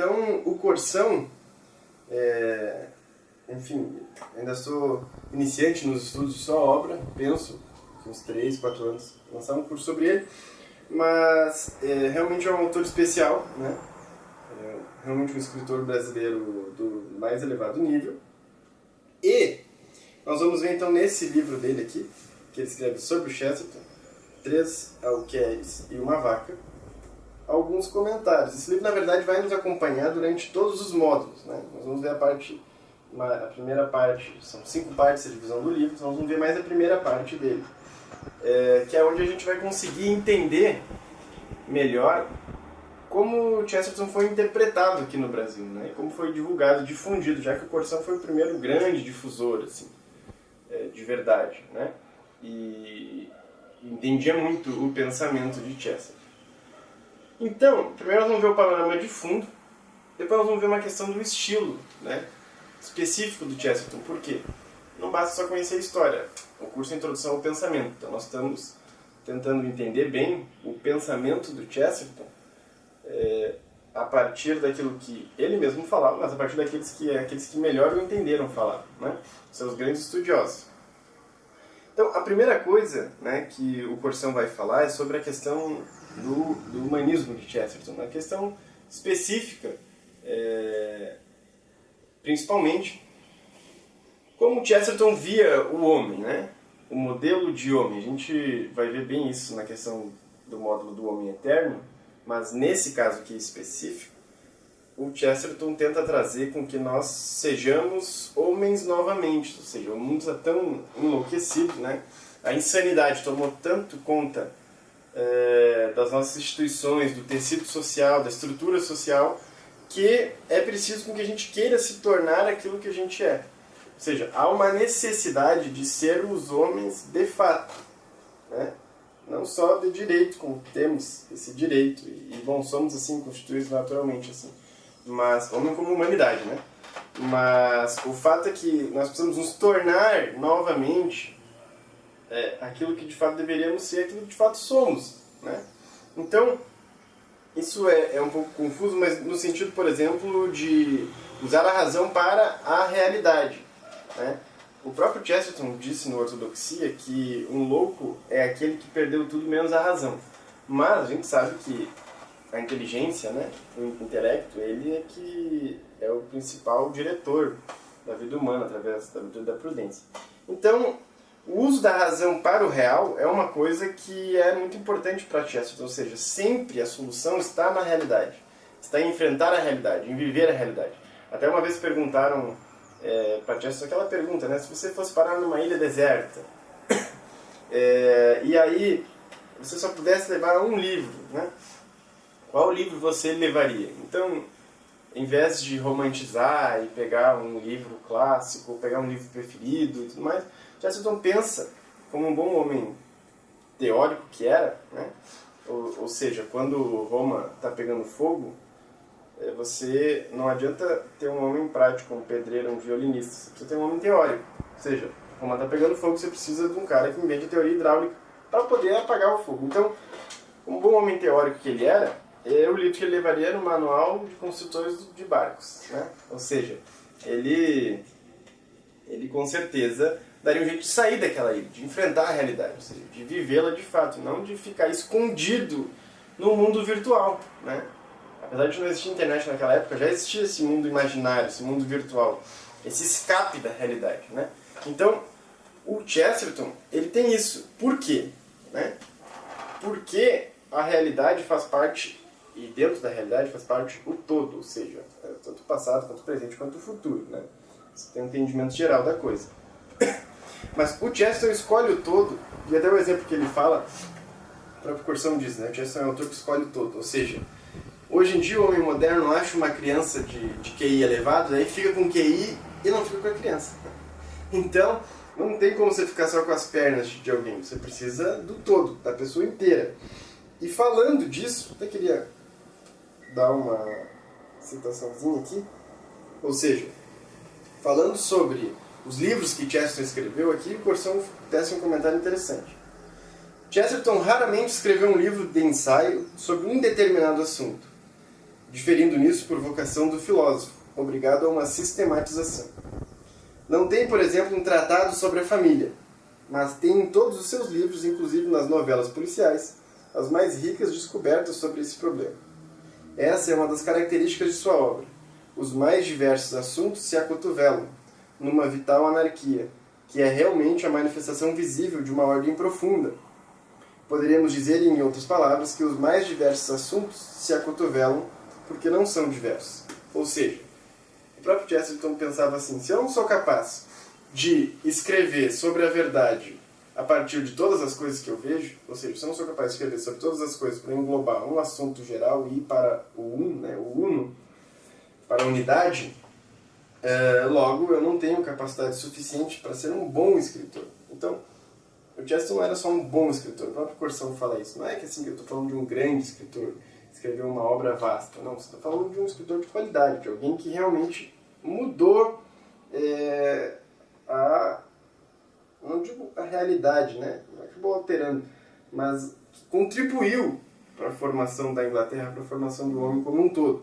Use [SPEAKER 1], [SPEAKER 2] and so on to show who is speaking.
[SPEAKER 1] Então, o Corsão, enfim, ainda sou iniciante nos estudos de sua obra, penso que uns 3, 4 anos lançar um curso sobre ele, mas realmente é um autor especial, né? Realmente um escritor brasileiro do mais elevado nível. E nós vamos ver então nesse livro dele aqui, que ele escreve sobre o Chesterton, 3 alqueires e uma vaca, alguns comentários. Esse livro, na verdade, vai nos acompanhar durante todos os módulos, né? Nós vamos ver a primeira parte, são 5 partes a divisão do livro, então nós vamos ver mais a primeira parte dele, que é onde a gente vai conseguir entender melhor como Chesterton foi interpretado aqui no Brasil, né? Como foi divulgado, difundido, já que o Corsão foi o primeiro grande difusor, assim, de verdade, né? E entendia muito o pensamento de Chesterton. Então, primeiro nós vamos ver o panorama de fundo, depois nós vamos ver uma questão do estilo, né, específico do Chesterton. Por quê? Não basta só conhecer a história. O curso é Introdução ao Pensamento. Então nós estamos tentando entender bem o pensamento do Chesterton a partir daquilo que ele mesmo falava, mas a partir daqueles que melhor o entenderam falar, né? São os grandes estudiosos. Então, a primeira coisa, né, que o Corsão vai falar é sobre a questão do humanismo de Chesterton, uma questão específica, principalmente como Chesterton via o homem, né? O modelo de homem. A gente vai ver bem isso na questão do módulo do homem eterno, mas nesse caso aqui específico, o Chesterton tenta trazer com que nós sejamos homens novamente, ou seja, o mundo está tão enlouquecido, né? A insanidade tomou tanto conta das nossas instituições, do tecido social, da estrutura social, que é preciso com que a gente queira se tornar aquilo que a gente é. Ou seja, há uma necessidade de ser os homens de fato, né? Não só de direito, como temos esse direito, e bom, somos assim, constituídos naturalmente assim, mas homem como humanidade, né? Mas o fato é que nós precisamos nos tornar novamente aquilo que de fato deveríamos ser, aquilo que de fato somos, né? Então, isso é um pouco confuso, mas no sentido, por exemplo, de usar a razão para a realidade, né? O próprio Chesterton disse no Ortodoxia que um louco é aquele que perdeu tudo menos a razão. Mas a gente sabe que a inteligência, né, o intelecto, ele é que é o principal diretor da vida humana, através da virtude da prudência. Então, o uso da razão para o real é uma coisa que é muito importante para Chesterton, ou seja, sempre a solução está na realidade, está em enfrentar a realidade, em viver a realidade. Até uma vez perguntaram para Chesterton aquela pergunta, né, se você fosse parar numa ilha deserta, e aí você só pudesse levar um livro, né, qual livro você levaria? Então, em vez de romantizar e pegar um livro clássico, ou pegar um livro preferido e tudo mais, Chesterton pensa, como um bom homem teórico que era, né? Ou seja, quando Roma está pegando fogo, você não adianta ter um homem prático, um pedreiro, um violinista, você precisa ter um homem teórico. Ou seja, Roma está pegando fogo, você precisa de um cara que invente teoria hidráulica para poder apagar o fogo. Então, como um bom homem teórico que ele era, o livro que ele levaria era o Manual de Construtores de Barcos, né? Ou seja, ele com certeza daria um jeito de sair daquela ilha, de enfrentar a realidade, ou seja, de vivê-la de fato, não de ficar escondido no mundo virtual, né? Apesar de não existir internet naquela época, já existia esse mundo imaginário, esse mundo virtual, esse escape da realidade, né? Então, o Chesterton, ele tem isso. Por quê? Né? Porque a realidade faz parte, e dentro da realidade faz parte o todo, ou seja, tanto o passado, quanto o presente, quanto o futuro, né? Você tem um entendimento geral da coisa. Mas o Chesterton escolhe o todo, e até o exemplo que ele fala, o próprio Corsão diz, né? O Chesterton é o autor que escolhe o todo, ou seja, hoje em dia o homem moderno acha uma criança de QI elevado, aí fica com QI e não fica com a criança. Então, não tem como você ficar só com as pernas de alguém, você precisa do todo, da pessoa inteira. E falando disso, até queria dar uma citaçãozinha aqui, ou seja, falando sobre os livros que Chesterton escreveu aqui, o Corsão tece um comentário interessante. Chesterton raramente escreveu um livro de ensaio sobre um determinado assunto. diferindo nisso por vocação do filósofo, obrigado a uma sistematização. Não tem, por exemplo, um tratado sobre a família, mas tem em todos os seus livros, inclusive nas novelas policiais, as mais ricas descobertas sobre esse problema. Essa é uma das características de sua obra. Os mais diversos assuntos se acotovelam, numa vital anarquia, que é realmente a manifestação visível de uma ordem profunda. Poderíamos dizer, em outras palavras, que os mais diversos assuntos se acotovelam porque não são diversos. Ou seja, o próprio Chesterton pensava assim, se eu não sou capaz de escrever sobre a verdade a partir de todas as coisas que eu vejo, ou seja, se eu não sou capaz de escrever sobre todas as coisas para englobar um assunto geral e ir para o uno, para a unidade, logo eu não tenho capacidade suficiente para ser um bom escritor. Então, o Chesterton não era só um bom escritor, o próprio Corsão fala isso. Não é que assim, eu estou falando de um grande escritor, escreveu uma obra vasta. Não, você está falando de um escritor de qualidade, de alguém que realmente mudou não digo a realidade, né? Não acabou alterando, mas contribuiu para a formação da Inglaterra, para a formação do homem como um todo.